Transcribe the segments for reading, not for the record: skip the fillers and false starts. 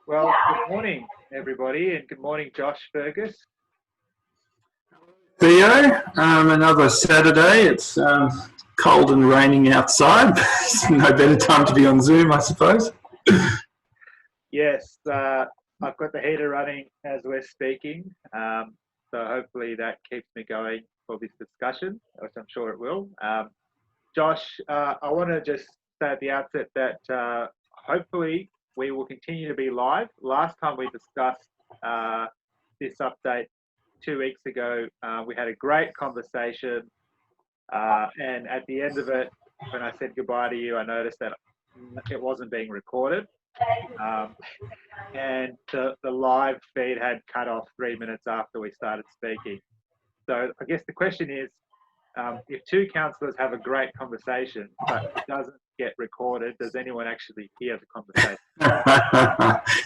Well, good morning, everybody, and good morning, Josh Fergeus. Theo, another Saturday. It's cold and raining outside. No better time to be on Zoom, I suppose. Yes, I've got the heater running as we're speaking, so hopefully that keeps me going for this discussion, which I'm sure it will. Josh, I want to just say at the outset that hopefully we will continue to be live. Last time we discussed this update 2 weeks ago, we had a great conversation, and at the end of it, when I said goodbye to you, I noticed that it wasn't being recorded, and the live feed had cut off 3 minutes after we started speaking. So I guess the question is, if two councillors have a great conversation but it doesn't get recorded, does anyone actually hear the conversation?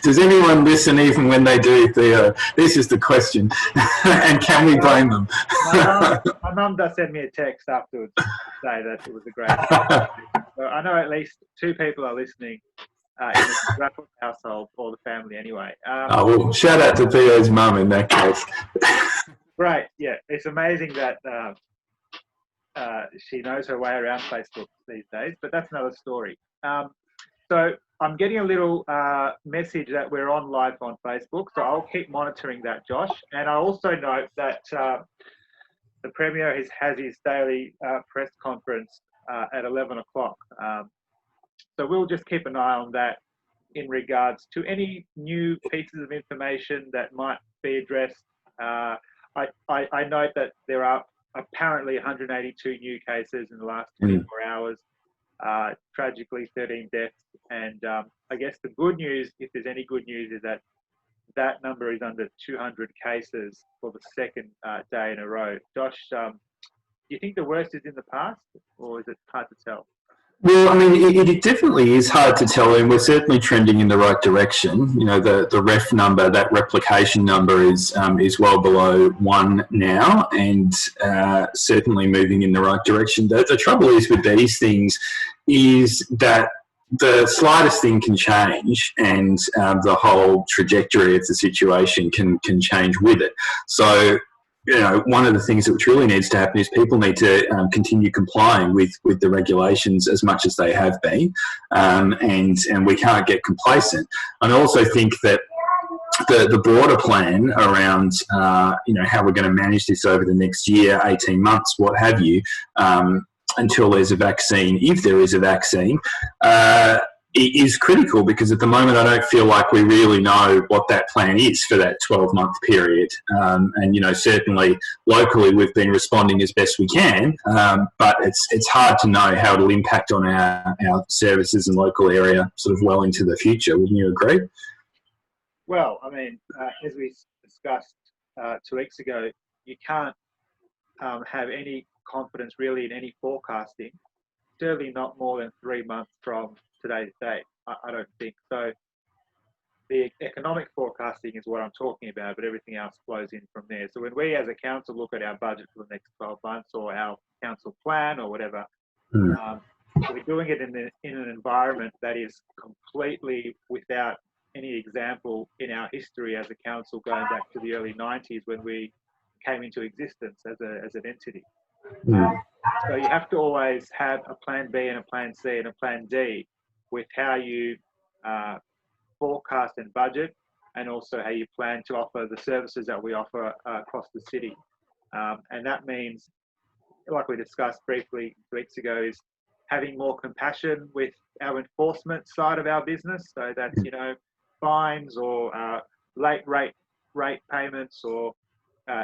Does anyone listen even when they do, Theo? This is the question. And can we blame them? My mum does send me a text afterwards to say that it was a great conversation. So I know at least two people are listening in the Zographos household, or the family anyway. Well, shout out to Theo's mum in that case. Right, yeah. It's amazing that she knows her way around Facebook these days, but that's another story. So I'm getting a little message that we're on live on Facebook, so I'll keep monitoring that, Josh. And I also note that the Premier has his daily press conference at 11 o'clock. So we'll just keep an eye on that in regards to any new pieces of information that might be addressed. I note that there are apparently 182 new cases in the last 24 hours, tragically 13 deaths. And I guess the good news, if there's any good news, is that that number is under 200 cases for the second day in a row. Josh, do you think the worst is in the past, or is it hard to tell? Well, I mean, it definitely is hard to tell, and we're certainly trending in the right direction. You know, the ref number, that replication number, is well below 1 now, and certainly moving in the right direction. The trouble is with these things is that the slightest thing can change, and the whole trajectory of the situation can change with it. So, you know, one of the things that really needs to happen is people need to continue complying with the regulations as much as they have been, and we can't get complacent. And I also think that the broader plan around, you know, how we're going to manage this over the next year, 18 months, what have you, until there's a vaccine, if there is a vaccine, it is critical, because at the moment I don't feel like we really know what that plan is for that 12-month period. And, you know, certainly locally we've been responding as best we can, but it's hard to know how it'll impact on our services and local area sort of well into the future. Wouldn't you agree? Well, I mean, as we discussed 2 weeks ago, you can't have any confidence really in any forecasting, certainly not more than 3 months from today's date. I don't think so. The economic forecasting is what I'm talking about, but everything else flows in from there. So when we as a council look at our budget for the next 12 months, or our council plan or whatever, we're doing it in an environment that is completely without any example in our history as a council, going back to the early 90s when we came into existence as an entity. So you have to always have a plan B and a plan C and a plan D with how you forecast and budget, and also how you plan to offer the services that we offer across the city. And that means, like we discussed briefly 2 weeks ago, is having more compassion with our enforcement side of our business. So that's, you know, fines or late rate payments, or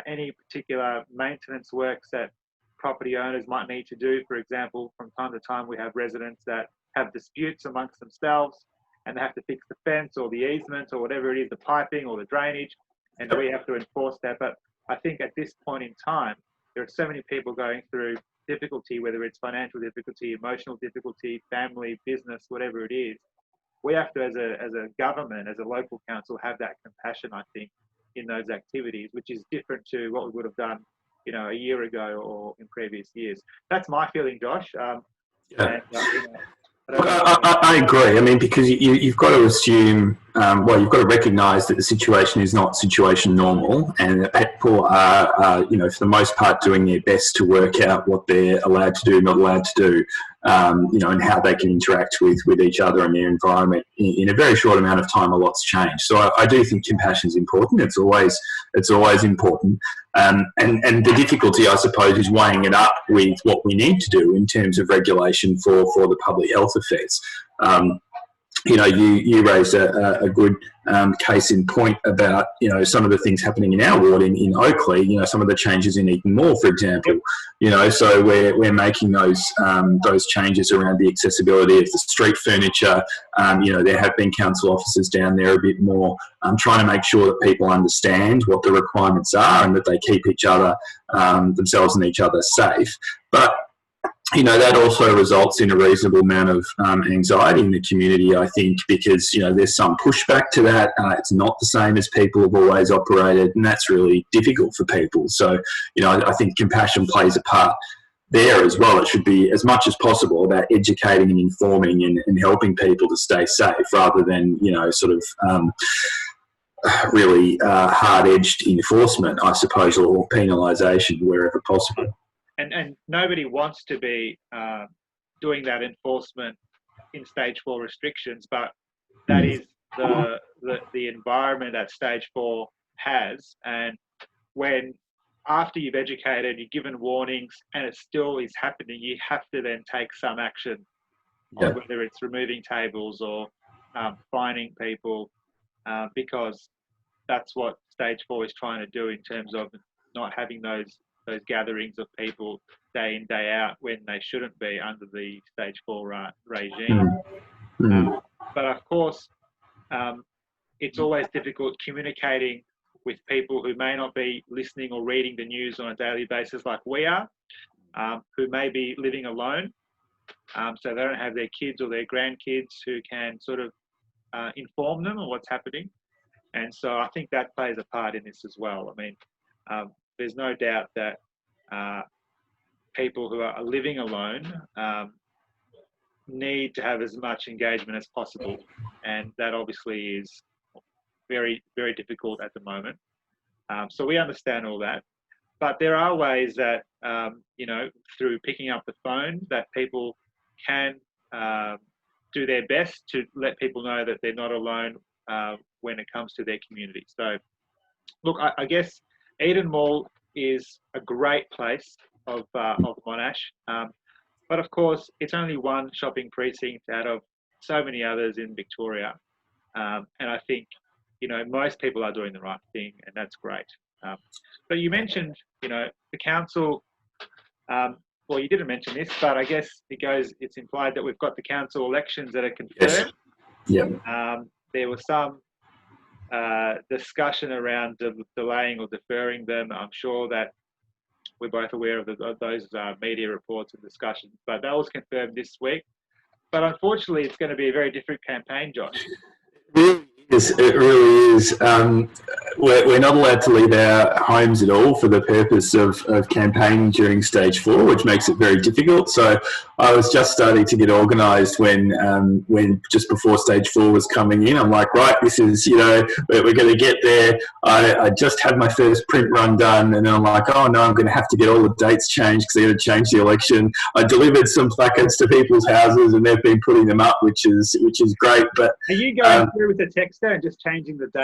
any particular maintenance works that property owners might need to do. For example, from time to time we have residents that have disputes amongst themselves, and they have to fix the fence or the easement or whatever it is, the piping or the drainage, and we have to enforce that. But I think at this point in time, there are so many people going through difficulty, whether it's financial difficulty, emotional difficulty, family, business, whatever it is. We have to, as a government, as a local council, have that compassion, I think, in those activities, which is different to what we would have done, you know, a year ago or in previous years. That's my feeling, Josh. And, you know, I agree. I mean, because you've got to assume, well, you've got to recognise that the situation is not situation normal, and that people are, you know, for the most part, doing their best to work out what they're allowed to do, not allowed to do, you know, and how they can interact with each other and their environment. In a very short amount of time, a lot's changed. So I do think compassion is important. It's always important. And the difficulty, I suppose, is weighing it up with what we need to do in terms of regulation for the public health affairs. You know, you raised a good case in point about, you know, some of the things happening in our ward in Oakley, you know, some of the changes in Eton Mall, for example, you know, so we're making those changes around the accessibility of the street furniture. You know, there have been council officers down there a bit more trying to make sure that people understand what the requirements are and that they keep each other, themselves and each other safe. But you know, that also results in a reasonable amount of anxiety in the community, I think, because, you know, there's some pushback to that. It's not the same as people have always operated, and that's really difficult for people. So, you know, I think compassion plays a part there as well. It should be, as much as possible, about educating and informing and helping people to stay safe, rather than, you know, sort of really hard-edged enforcement, I suppose, or penalisation wherever possible. And nobody wants to be doing that enforcement in stage 4 restrictions, but that is the environment that stage 4 has. And when, after you've educated, you've given warnings, and it still is happening, you have to then take some action, on whether it's removing tables or fining people, because that's what stage 4 is trying to do in terms of not having those gatherings of people day in, day out, when they shouldn't be under the stage 4 regime. But of course, it's always difficult communicating with people who may not be listening or reading the news on a daily basis like we are, who may be living alone, so they don't have their kids or their grandkids who can sort of inform them on what's happening. And so I think that plays a part in this as well. I mean, there's no doubt that people who are living alone need to have as much engagement as possible, and that obviously is very, very difficult at the moment. So we understand all that, but there are ways that, you know, through picking up the phone, that people can do their best to let people know that they're not alone when it comes to their community. So, look, I guess Eden Mall is a great place of Monash, but of course it's only one shopping precinct out of so many others in Victoria, and I think, you know, most people are doing the right thing, and that's great. But you mentioned, you know, the council. Well, you didn't mention this, but I guess it's implied that we've got the council elections that are confirmed. Yes. There was some discussion around delaying or deferring them. I'm sure that we're both aware of those media reports and discussions, but that was confirmed this week. But unfortunately, it's going to be a very different campaign, Josh. It really is. We're not allowed to leave our homes at all for the purpose of campaigning during stage 4, which makes it very difficult. So I was just starting to get organised when just before stage 4 was coming in. I'm like, right, this is, you know, we're going to get there. I just had my first print run done, and then I'm like, oh no, I'm going to have to get all the dates changed because they're going to change the election. I delivered some placards to people's houses, and they've been putting them up, which is great. But are you going through with the texter and just changing the date?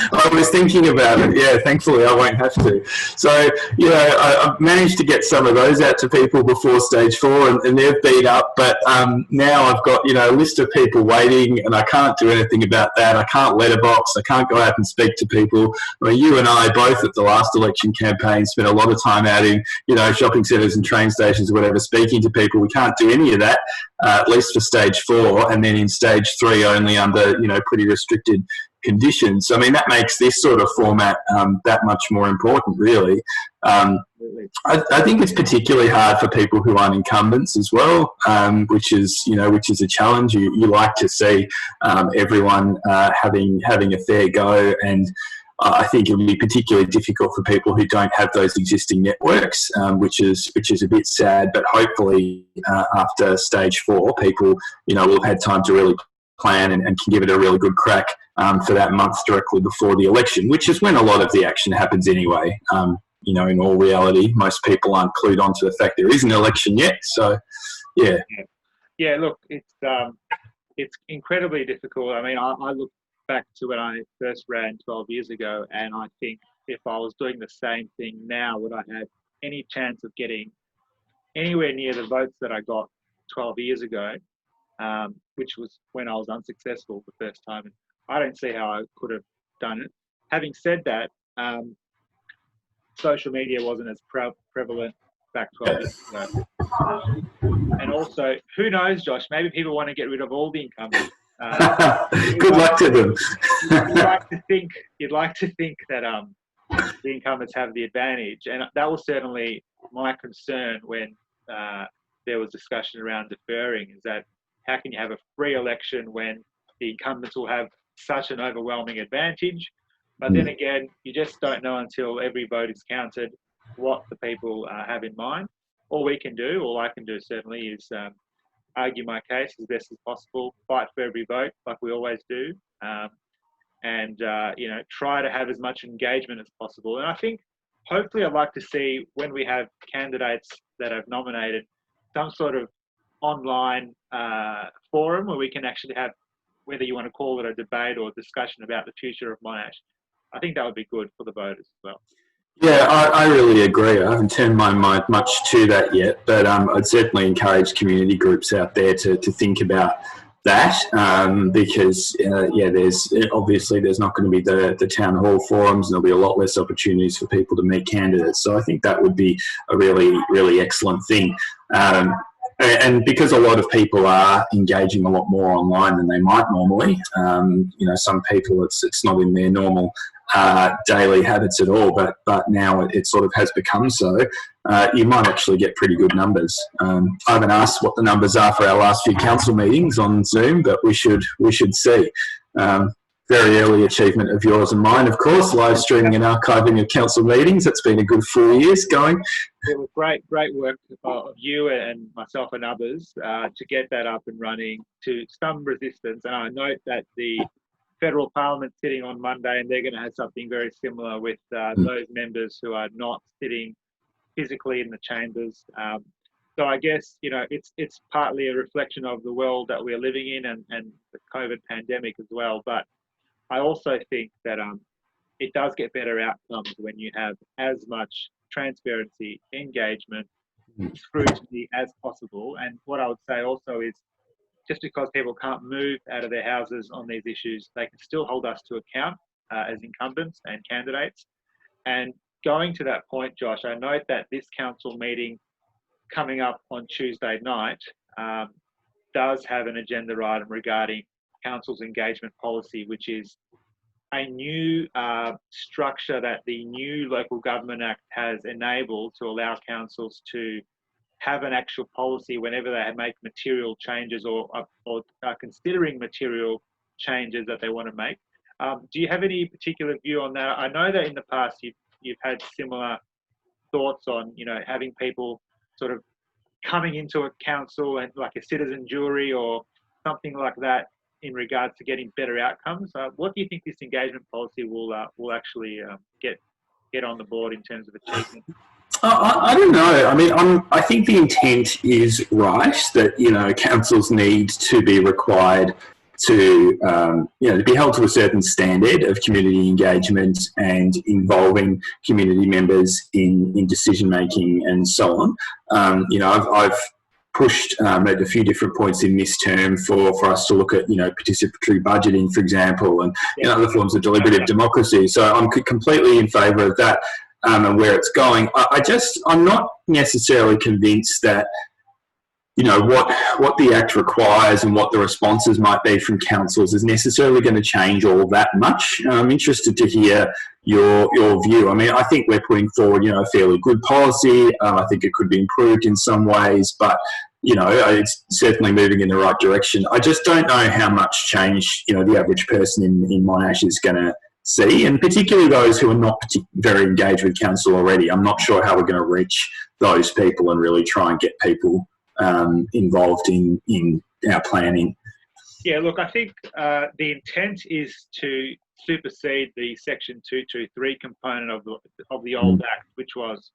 I was thinking about it. Yeah, thankfully I won't have to. So, you know, I've managed to get some of those out to people before stage 4, and they've been up. But now I've got, you know, a list of people waiting, and I can't do anything about that. I can't letterbox. I can't go out and speak to people. I mean, you and I both at the last election campaign spent a lot of time out in, you know, shopping centres and train stations or whatever, speaking to people. We can't do any of that, at least for stage 4, and then in stage 3 only under, you know, pretty restricted conditions. I mean, that makes this sort of format that much more important, really. I think it's particularly hard for people who aren't incumbents as well, which is a challenge. You like to see everyone having a fair go, and I think it would be particularly difficult for people who don't have those existing networks, which is a bit sad. But hopefully, after stage 4, people, will have had time to really plan and can give it a really good crack for that month directly before the election, which is when a lot of the action happens anyway. In all reality, most people aren't clued on to the fact there is an election yet. So, yeah. Yeah, look, it's incredibly difficult. I mean, I look back to when I first ran 12 years ago, and I think if I was doing the same thing now, would I have any chance of getting anywhere near the votes that I got 12 years ago, which was when I was unsuccessful the first time? And I don't see how I could have done it. Having said that, social media wasn't as prevalent back 12 years ago. And also, who knows, Josh, maybe people want to get rid of all the incumbents. Good luck to them. You'd like to think that the incumbents have the advantage. And that was certainly my concern when there was discussion around deferring, is that how can you have a free election when the incumbents will have such an overwhelming advantage? But then again, you just don't know until every vote is counted what the people have in mind. All I can do certainly, is argue my case as best as possible, fight for every vote like we always do, and try to have as much engagement as possible. And I think hopefully I'd like to see, when we have candidates that have nominated, some sort of online forum where we can actually have, whether you want to call it a debate or discussion about the future of Monash. I think that would be good for the voters as well. Yeah, I really agree. I haven't turned my mind much to that yet, but I'd certainly encourage community groups out there to think about that, because there's not going to be the town hall forums, and there'll be a lot less opportunities for people to meet candidates. So I think that would be a really, really excellent thing. And because a lot of people are engaging a lot more online than they might normally, some people it's not in their normal daily habits at all, but now it sort of has become so. You might actually get pretty good numbers. I haven't asked what the numbers are for our last few council meetings on Zoom, but we should see. Very early achievement of yours and mine, of course, live streaming and archiving of council meetings. It's been a good 4 years going. It was great work of you and myself and others to get that up and running, to some resistance. And I note that the Federal Parliament sitting on Monday, and they're going to have something very similar with those members who are not sitting physically in the chambers. So I guess, it's partly a reflection of the world that we're living in and the COVID pandemic as well. But I also think that it does get better outcomes when you have as much transparency, engagement, scrutiny as possible. And what I would say also is, just because people can't move out of their houses on these issues, they can still hold us to account as incumbents and candidates. And going to that point, Josh, I note that this council meeting coming up on Tuesday night does have an agenda item regarding council's engagement policy, which is a new structure that the new Local Government Act has enabled to allow councils to have an actual policy whenever they make material changes or are considering material changes that they want to make. Do you have any particular view on that? I know that in the past you've had similar thoughts on, having people sort of coming into a council and like a citizen jury or something like that in regards to getting better outcomes. What do you think this engagement policy will actually get on the board in terms of achievement? I don't know. I mean, I think the intent is right, that, councils need to be required to, to be held to a certain standard of community engagement and involving community members in decision making and so on. I've pushed at a few different points in this term for us to look at, participatory budgeting, for example, and other forms of deliberative democracy. So I'm completely in favour of that. And where it's going. I'm not necessarily convinced that, what the Act requires and what the responses might be from councils is necessarily going to change all that much. I'm interested to hear your view. I mean, I think we're putting forward, a fairly good policy. I think it could be improved in some ways, but, it's certainly moving in the right direction. I just don't know how much change, the average person in Monash is going to see, and particularly those who are not very engaged with council already. I'm not sure how we're going to reach those people and really try and get people involved in our planning. Yeah, look, I think the intent is to supersede the Section 223 component of the old Act, which was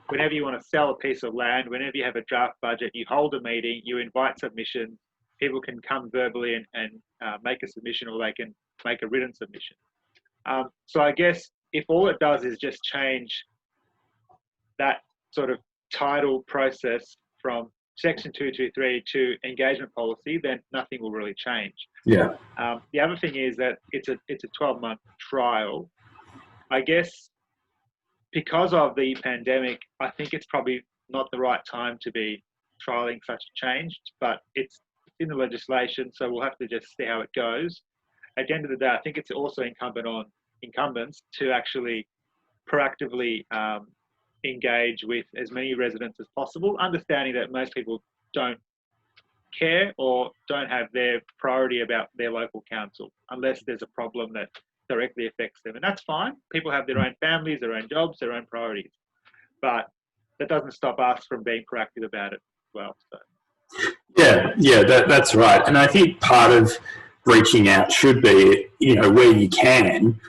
whenever you want to sell a piece of land, whenever you have a draft budget, you hold a meeting, you invite submissions, people can come verbally and make a submission, or they can make a written submission. So I guess if all it does is just change that sort of title process from Section 223 to engagement policy, then nothing will really change. Yeah. The other thing is that it's a 12-month trial. I guess because of the pandemic, I think it's probably not the right time to be trialing such a change, but it's in the legislation, so we'll have to just see how it goes. At the end of the day, I think it's also incumbent on incumbents to actually proactively engage with as many residents as possible, understanding that most people don't care or don't have their priority about their local council unless there's a problem that directly affects them. And that's fine. People have their own families, their own jobs, their own priorities. But that doesn't stop us from being proactive about it as well. So. Yeah, that's right. And I think part of reaching out should be, where you can.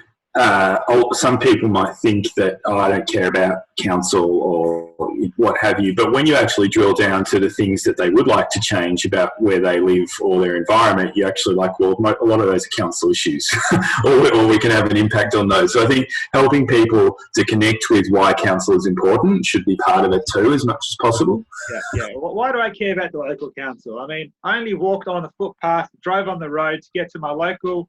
Some people might think that, I don't care about council or what have you, but when you actually drill down to the things that they would like to change about where they live or their environment, you're actually like, well, a lot of those are council issues, or we can have an impact on those. So I think helping people to connect with why council is important should be part of it too, as much as possible. Yeah. Why do I care about the local council? I mean, I only walked on a footpath, drove on the road to get to my local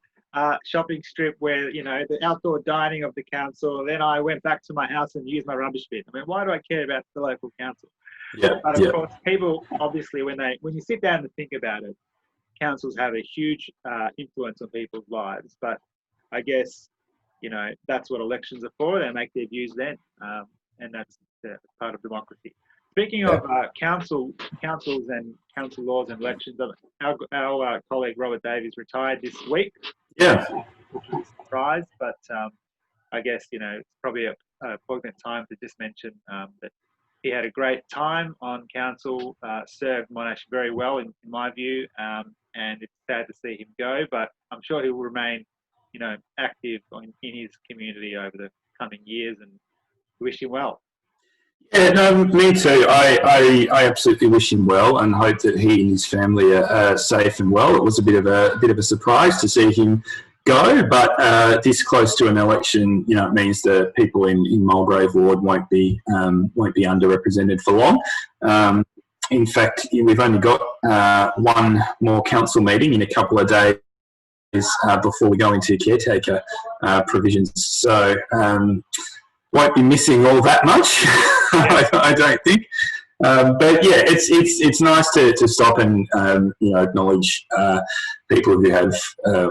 shopping strip where, the outdoor dining of the council. Then I went back to my house and used my rubbish bin. I mean, why do I care about the local council? Yeah. But of course, people obviously, when you sit down and think about it, councils have a huge influence on people's lives. But I guess, that's what elections are for. They make their views then, and that's part of democracy. Speaking of councils and council laws and elections, our colleague Robert Davies retired this week. Yeah. Which was a surprise, but I guess, it's probably a poignant time to just mention that he had a great time on council, served Monash very well in my view, and it's sad to see him go, but I'm sure he will remain, active in his community over the coming years, and wish him well. Yeah, no, me too. I absolutely wish him well and hope that he and his family are safe and well. It was a bit of a surprise to see him go, but this close to an election, it means that people in Mulgrave Ward won't be underrepresented for long. In fact, we've only got one more council meeting in a couple of days before we go into caretaker provisions. So won't be missing all that much. I don't think. But yeah, it's nice to stop and acknowledge people who have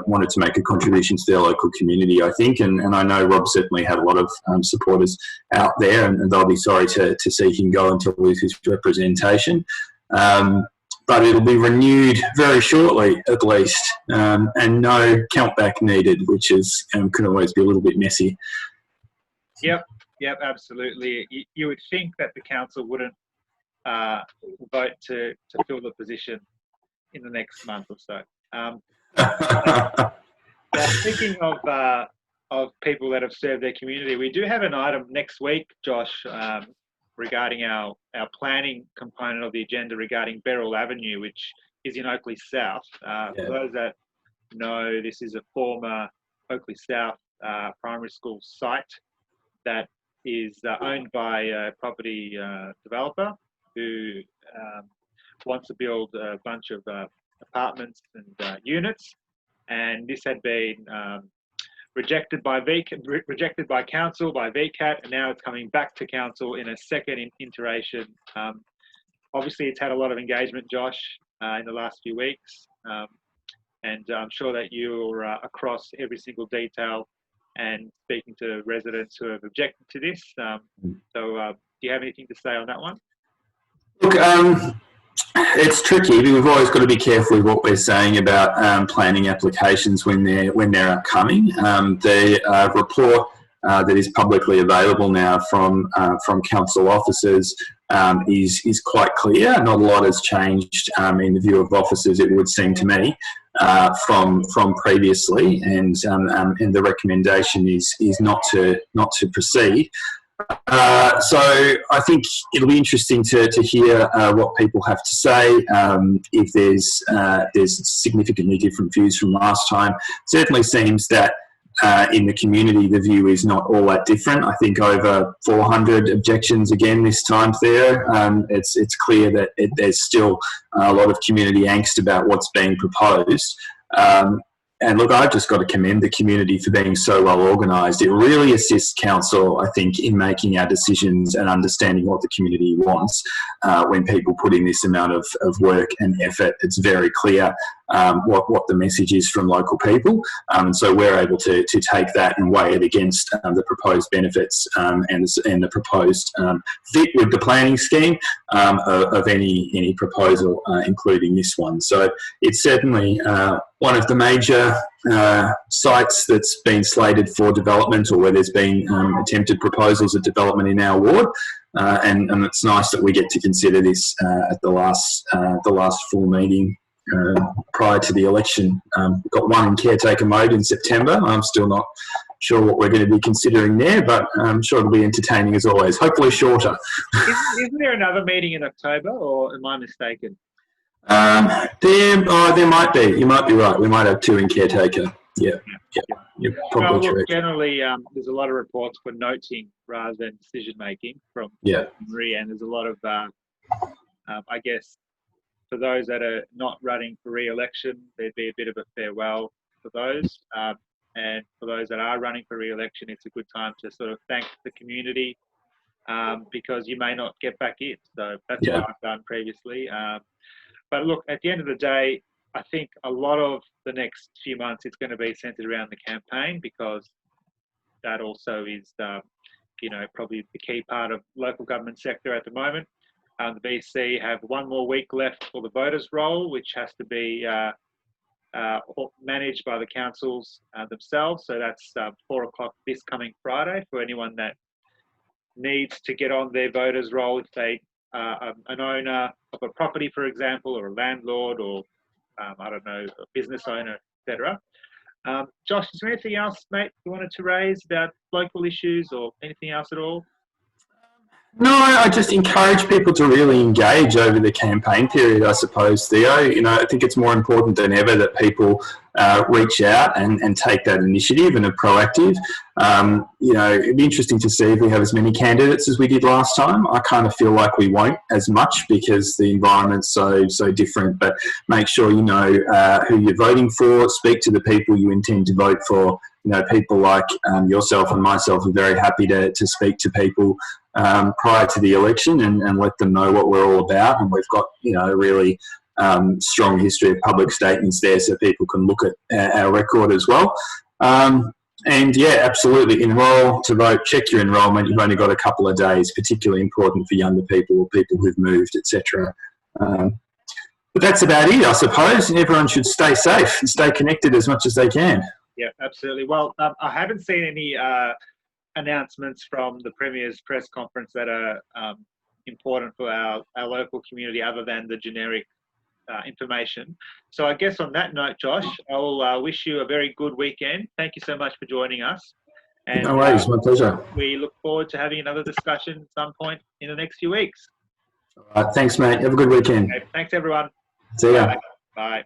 wanted to make a contribution to their local community, I think, and I know Rob certainly had a lot of supporters out there, and they'll be sorry to see him go and to lose his representation. But it'll be renewed very shortly, at least, and no countback needed, which can always be a little bit messy. Yep, absolutely. You would think that the council wouldn't vote to fill the position in the next month or so. Now, speaking of people that have served their community, we do have an item next week, Josh, regarding our planning component of the agenda regarding Beryl Avenue, which is in Oakley South. For those that know, this is a former Oakley South primary school site that is owned by a property developer who wants to build a bunch of apartments and units, and this had been rejected by council, by VCAT, and now it's coming back to council in a second iteration. Obviously, it's had a lot of engagement, Josh, in the last few weeks, and I'm sure that you're across every single detail and speaking to residents who have objected to this. So do you have anything to say on that one? Look, it's tricky. We've always got to be careful with what we're saying about planning applications when they're upcoming. The report that is publicly available now from council officers is quite clear. Not a lot has changed in the view of officers, it would seem to me, from previously, and the recommendation is not to proceed. So I think it'll be interesting to hear what people have to say. If there's significantly different views from last time. Certainly seems that in the community the view is not all that different. I think over 400 objections again this time, Theo. It's clear that there's still a lot of community angst about what's being proposed. And look, I've just got to commend the community for being so well organised. It really assists council, I think, in making our decisions and understanding what the community wants. When people put in this amount of work and effort, it's very clear what the message is from local people. And so we're able to take that and weigh it against the proposed benefits and the proposed fit with the planning scheme of any proposal, including this one. So it's certainly one of the major sites that's been slated for development, or where there's been attempted proposals of development in our ward, and it's nice that we get to consider this at the last full meeting prior to the election. We've got one in caretaker mode in September. I'm still not sure what we're going to be considering there, but I'm sure it'll be entertaining as always. Hopefully shorter. Isn't there another meeting in October, or am I mistaken? There might be. You might be right. We might have two in caretaker. Yeah. You're probably correct. Generally, there's a lot of reports for noting rather than decision making from Maria, and there's a lot of, I guess, for those that are not running for re-election, there'd be a bit of a farewell for those. And for those that are running for re-election, it's a good time to sort of thank the community because you may not get back in. So that's what I've done previously. But look, at the end of the day, I think a lot of the next few months it's going to be centred around the campaign, because that also is, probably the key part of local government sector at the moment. The BC have one more week left for the voters' roll, which has to be managed by the councils themselves. So that's 4 o'clock this coming Friday for anyone that needs to get on their voters' roll if they are an owner of a property, for example, or a landlord, or I don't know, a business owner, etc. Josh, is there anything else, mate, you wanted to raise about local issues or anything else at all? No, I just encourage people to really engage over the campaign period, I suppose, Theo. I think it's more important than ever that people reach out and take that initiative and are proactive. It'd be interesting to see if we have as many candidates as we did last time. I kind of feel like we won't as much because the environment's so different, but make sure you know who you're voting for, speak to the people you intend to vote for. People like yourself and myself are very happy to speak to people prior to the election and let them know what we're all about. And we've got, a really strong history of public statements there so people can look at our record as well. And yeah, absolutely, enrol to vote, check your enrolment. You've only got a couple of days, particularly important for younger people or people who've moved, etc. But that's about it, I suppose. Everyone should stay safe and stay connected as much as they can. Yeah, absolutely. Well, I haven't seen any announcements from the Premier's press conference that are important for our local community other than the generic information. So I guess on that note, Josh, I'll wish you a very good weekend. Thank you so much for joining us. And, no worries, my pleasure. We look forward to having another discussion at some point in the next few weeks. All right, thanks, mate. Have a good weekend. Okay, thanks, everyone. See ya. Bye. Bye.